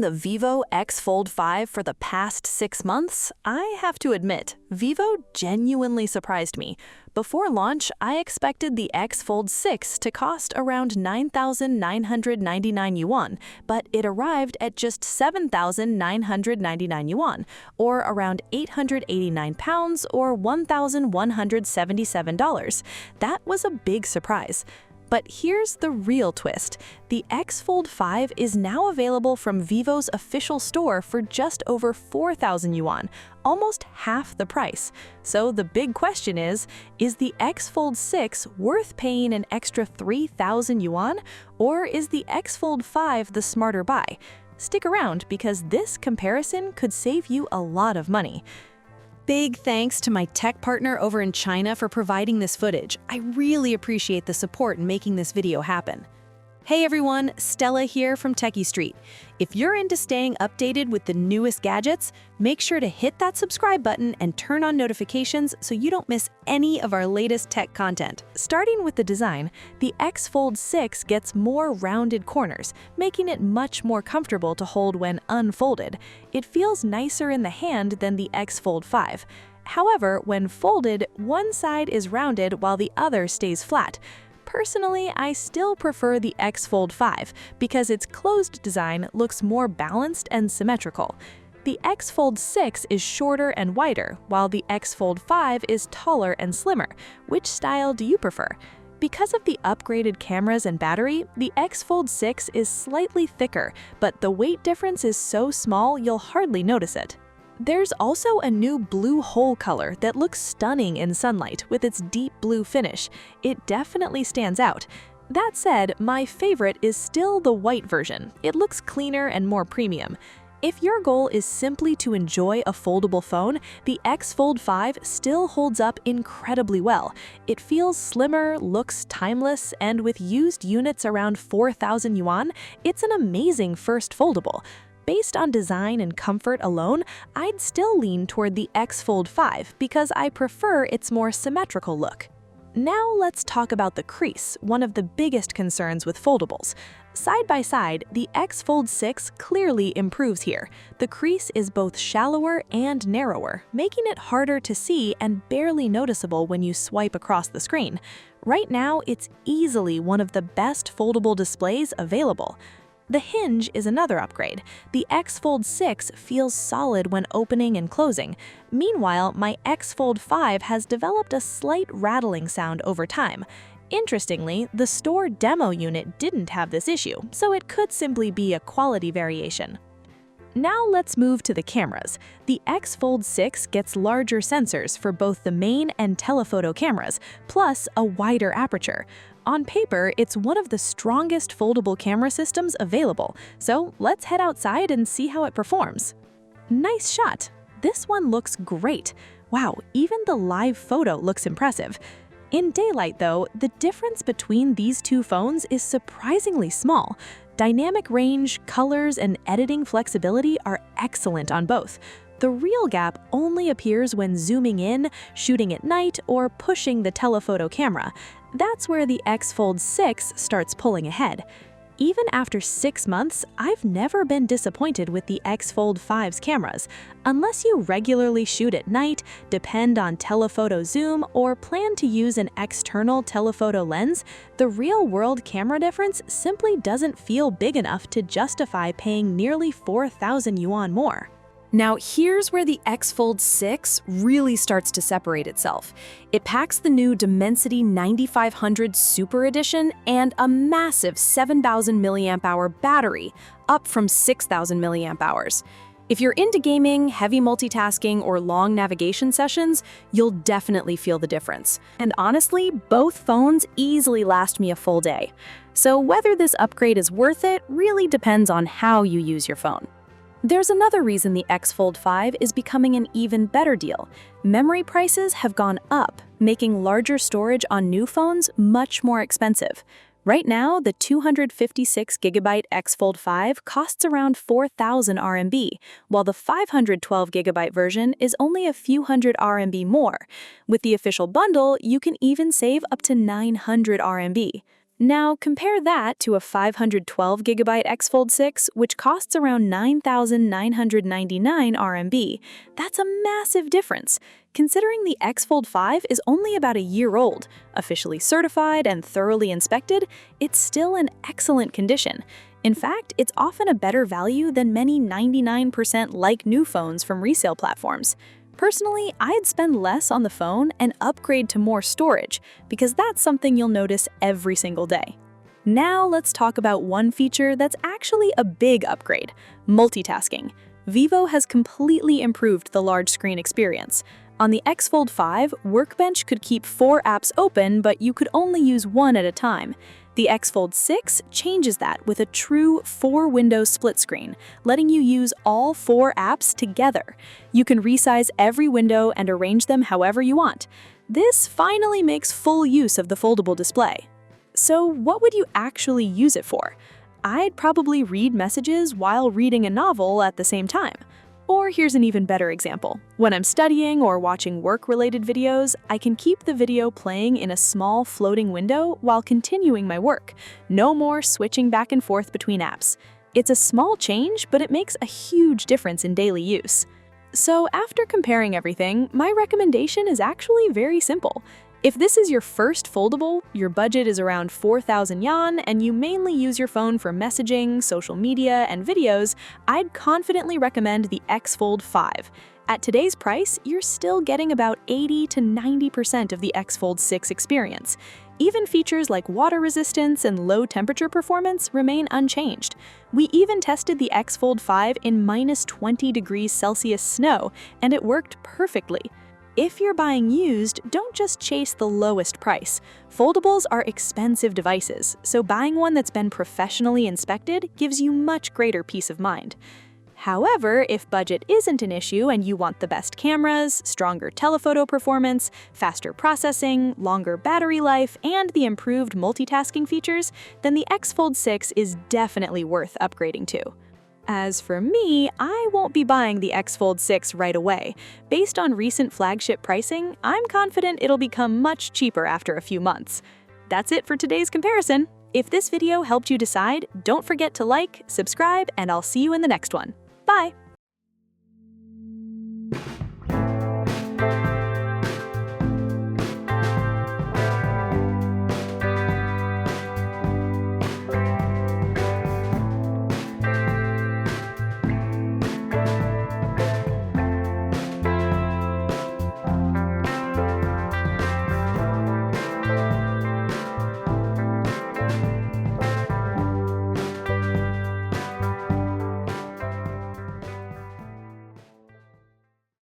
using the Vivo X Fold 5 for the past 6 months, I have to admit, Vivo genuinely surprised me. Before launch, I expected the X Fold 6 to cost around 9,999 yuan, but it arrived at just 7,999 yuan, or around 889 pounds or $1,177. That was a big surprise. But here's the real twist. The X Fold 5 is now available from Vivo's official store for just over 4,000 yuan, almost half the price. So the big question is the X Fold 6 worth paying an extra 3,000 yuan, or is the X Fold 5 the smarter buy? Stick around because this comparison could save you a lot of money. Big thanks to my tech partner over in China for providing this footage. I really appreciate the support in making this video happen. Hey everyone, Stella here from techiestreet. If you're into staying updated with the newest gadgets, make sure to hit that subscribe button and turn on notifications so you don't miss any of our latest tech content. Starting with the design, the X Fold 6 gets more rounded corners, making it much more comfortable to hold when unfolded. It feels nicer in the hand than the X Fold 5. However, when folded, one side is rounded while the other stays flat. Personally, I still prefer the X Fold 5 because its closed design looks more balanced and symmetrical. The X Fold 6 is shorter and wider, while the X Fold 5 is taller and slimmer. Which style do you prefer? Because of the upgraded cameras and battery, the X Fold 6 is slightly thicker, but the weight difference is so small you'll hardly notice it. There's also a new blue hole color that looks stunning in sunlight with its deep blue finish. It definitely stands out. That said, my favorite is still the white version. It looks cleaner and more premium. If your goal is simply to enjoy a foldable phone, the X Fold 5 still holds up incredibly well. It feels slimmer, looks timeless, and with used units around 4,000 yuan, it's an amazing first foldable. Based on design and comfort alone, I'd still lean toward the X Fold 5 because I prefer its more symmetrical look. Now let's talk about the crease, one of the biggest concerns with foldables. Side by side, the X Fold 6 clearly improves here. The crease is both shallower and narrower, making it harder to see and barely noticeable when you swipe across the screen. Right now, it's easily one of the best foldable displays available. The hinge is another upgrade. The X Fold 6 feels solid when opening and closing. Meanwhile, my X Fold 5 has developed a slight rattling sound over time. Interestingly, the store demo unit didn't have this issue, so it could simply be a quality variation. Now let's move to the cameras. The X Fold 6 gets larger sensors for both the main and telephoto cameras, plus a wider aperture. On paper, it's one of the strongest foldable camera systems available, so let's head outside and see how it performs. Nice shot! This one looks great. Wow, even the live photo looks impressive. In daylight though, the difference between these two phones is surprisingly small. Dynamic range, colors, and editing flexibility are excellent on both. The real gap only appears when zooming in, shooting at night, or pushing the telephoto camera. That's where the X Fold 6 starts pulling ahead. Even after 6 months, I've never been disappointed with the X Fold 5's cameras. Unless you regularly shoot at night, depend on telephoto zoom, or plan to use an external telephoto lens, the real-world camera difference simply doesn't feel big enough to justify paying nearly 4,000 yuan more. Now here's where the X Fold 6 really starts to separate itself. It packs the new Dimensity 9500 Super Edition and a massive 7,000 mAh battery, up from 6,000 mAh. If you're into gaming, heavy multitasking, or long navigation sessions, you'll definitely feel the difference. And honestly, both phones easily last me a full day. So whether this upgrade is worth it really depends on how you use your phone. There's another reason the X Fold 5 is becoming an even better deal. Memory prices have gone up, making larger storage on new phones much more expensive. Right now, the 256GB X Fold 5 costs around 4,000 RMB, while the 512GB version is only a few hundred RMB more. With the official bundle, you can even save up to 900 RMB. Now compare that to a 512GB X Fold 6, which costs around 9,999 RMB. That's a massive difference. Considering the X Fold 5 is only about a year old, officially certified and thoroughly inspected, it's still in excellent condition. In fact, it's often a better value than many 99% like-new phones from resale platforms. Personally, I'd spend less on the phone and upgrade to more storage, because that's something you'll notice every single day. Now let's talk about one feature that's actually a big upgrade: multitasking. Vivo has completely improved the large screen experience. On the X Fold 5, Workbench could keep 4 apps open, but you could only use one at a time. The X Fold 6 changes that with a true 4-window split screen, letting you use all 4 apps together. You can resize every window and arrange them however you want. This finally makes full use of the foldable display. So what would you actually use it for? I'd probably read messages while reading a novel at the same time. Or here's an even better example. When I'm studying or watching work-related videos, I can keep the video playing in a small floating window while continuing my work. No more switching back and forth between apps. It's a small change, but it makes a huge difference in daily use. So after comparing everything, my recommendation is actually very simple. If this is your first foldable, your budget is around 4,000 yuan, and you mainly use your phone for messaging, social media, and videos, I'd confidently recommend the X Fold 5. At today's price, you're still getting about 80 to 90% of the X Fold 6 experience. Even features like water resistance and low temperature performance remain unchanged. We even tested the X Fold 5 in -20°C snow, and it worked perfectly. If you're buying used, don't just chase the lowest price. Foldables are expensive devices, so buying one that's been professionally inspected gives you much greater peace of mind. However, if budget isn't an issue and you want the best cameras, stronger telephoto performance, faster processing, longer battery life, and the improved multitasking features, then the X Fold 6 is definitely worth upgrading to. As for me, I won't be buying the X Fold 6 right away. Based on recent flagship pricing, I'm confident it'll become much cheaper after a few months. That's it for today's comparison. If this video helped you decide, don't forget to like, subscribe, and I'll see you in the next one. Bye!